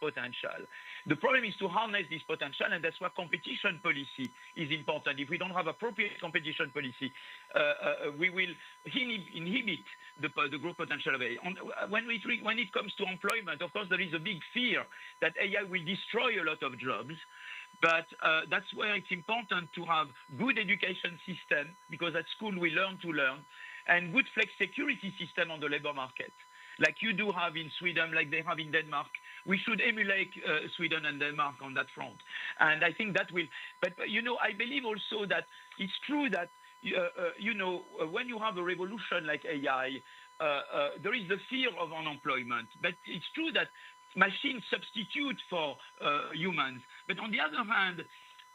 potential. The problem is to harness this potential, and that's why competition policy is important. If we don't have appropriate competition policy, we will inhibit the growth potential of AI. When it comes to employment, of course, there is a big fear that AI will destroy a lot of jobs. But that's where it's important to have good education system, because at school we learn to learn, and good flex security system on the labor market, like you do have in Sweden, like they have in Denmark. We should emulate Sweden and Denmark on that front. And I think that will, but I believe also that it's true that, when you have a revolution like AI, there is the fear of unemployment. But it's true that machines substitute for humans. But on the other hand,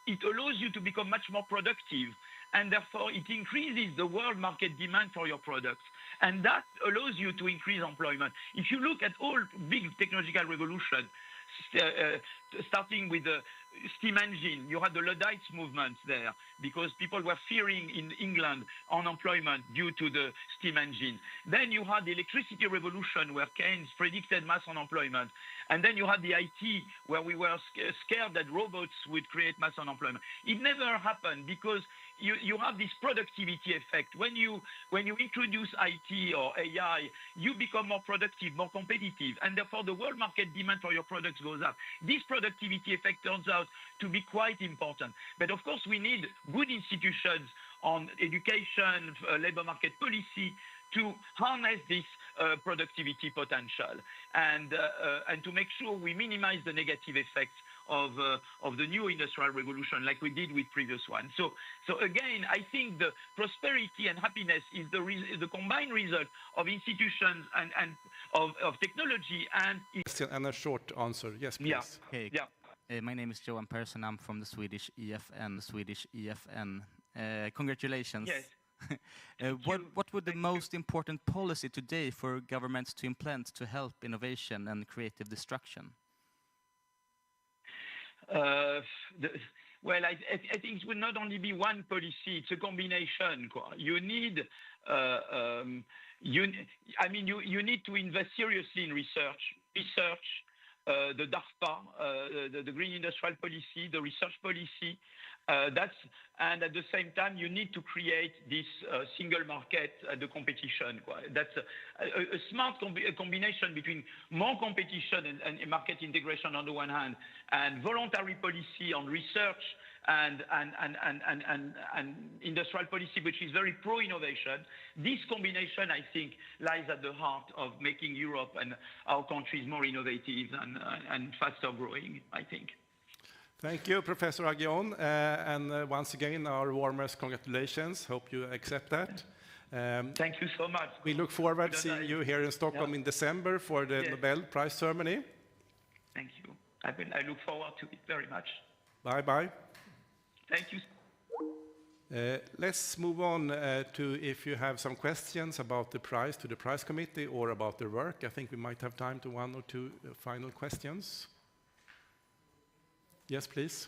it allows you to become much more productive. And therefore, it increases the world market demand for your products. And that allows you to increase employment. If you look at all big technological revolutions, starting with the steam engine, you had the Luddites movement there, because people were fearing in England unemployment due to the steam engine. Then you had the electricity revolution, where Keynes predicted mass unemployment. And then you had the IT, where we were scared that robots would create mass unemployment. It never happened, because you have this productivity effect. When you introduce IT or AI, you become more productive, more competitive, and therefore the world market demand for your products goes up. This productivity effect turns out to be quite important. But of course, we need good institutions on education, labor market policy, to harness this productivity potential, and to make sure we minimize the negative effects of the new industrial revolution, like we did with previous ones. So again, I think the prosperity and happiness is the combined result of institutions and of technology and. And a short answer, yes, please. Yeah. Hey, yeah. My name is Johan Persson. I'm from the Swedish EFN. Congratulations. Yes. What would the most important policy today for governments to implement to help innovation and creative destruction? Well, I think it will not only be one policy; it's a combination. You need, you need to invest seriously in research, the DARPA, the Green Industrial Policy, the research policy. And at the same time, you need to create this single market, the competition. That's a smart combination between more competition and market integration on the one hand, and voluntary policy on research and industrial policy, which is very pro-innovation. This combination, I think, lies at the heart of making Europe and our countries more innovative and faster growing, I think. Thank you, Professor Aghion. And once again, our warmest congratulations. Hope you accept that. Thank you so much. We look forward to seeing you here in Stockholm in December for the Nobel Prize ceremony. Thank you. I look forward to it very much. Bye-bye. Thank you. Let's move on to if you have some questions about the prize to the prize committee or about the work. I think we might have time to one or two final questions. Yes, please.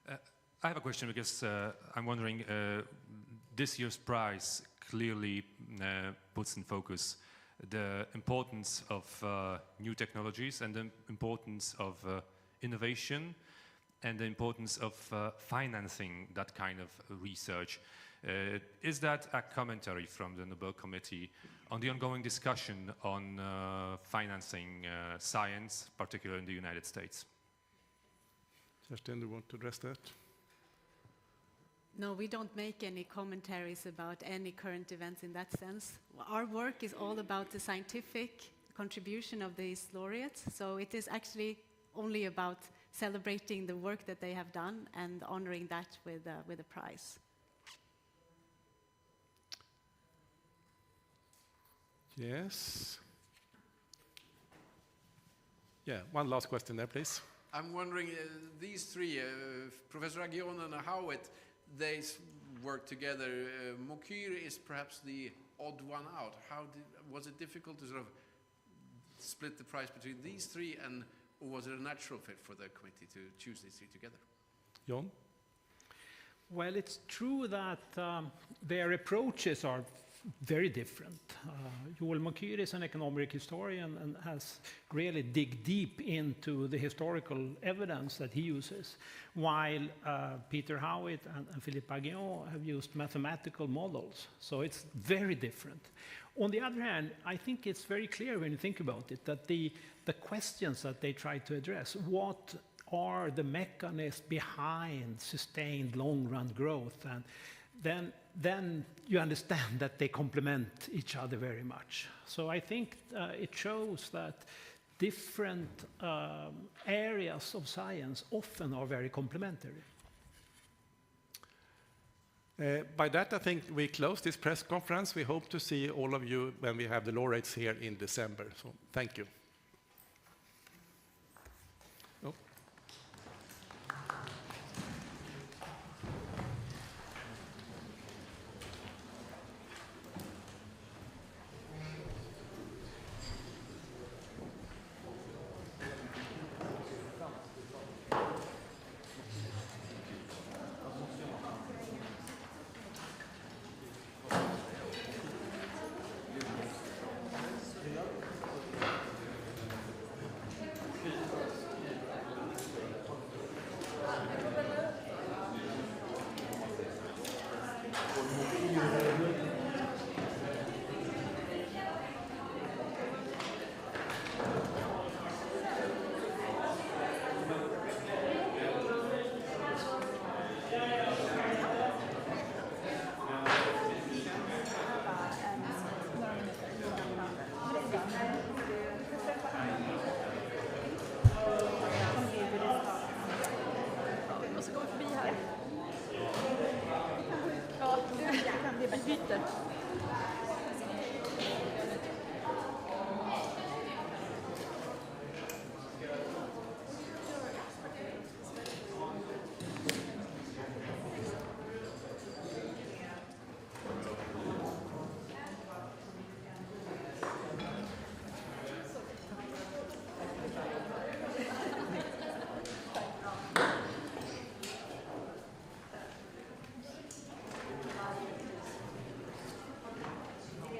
I have a question because I'm wondering, this year's prize clearly puts in focus the importance of new technologies and the importance of innovation and the importance of financing that kind of research. Is that a commentary from the Nobel Committee on the ongoing discussion on financing science, particularly in the United States? Kerstin, do you want to address that? No, we don't make any commentaries about any current events in that sense. Our work is all about the scientific contribution of these laureates, so it is actually only about celebrating the work that they have done and honoring that with a prize. Yes. Yeah, one last question there, please. I'm wondering, these three, Professor Aghion and Howitt, they work together. Mokyr is perhaps the odd one out. Was it difficult to sort of split the prize between these three, or was it a natural fit for the committee to choose these three together? John? Well, it's true that their approaches are very different. Joel Mokyr is an economic historian and has really dig deep into the historical evidence that he uses, while Peter Howitt and Philippe Aghion have used mathematical models. So it's very different. On the other hand, I think it's very clear when you think about it that the questions that they try to address, what are the mechanisms behind sustained long-run growth, and then you understand that they complement each other very much. So I think it shows that different areas of science often are very complementary. By that, I think we close this press conference. We hope to see all of you when we have the laureates here in December. So thank you.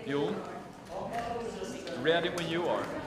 Jon, ready when you are.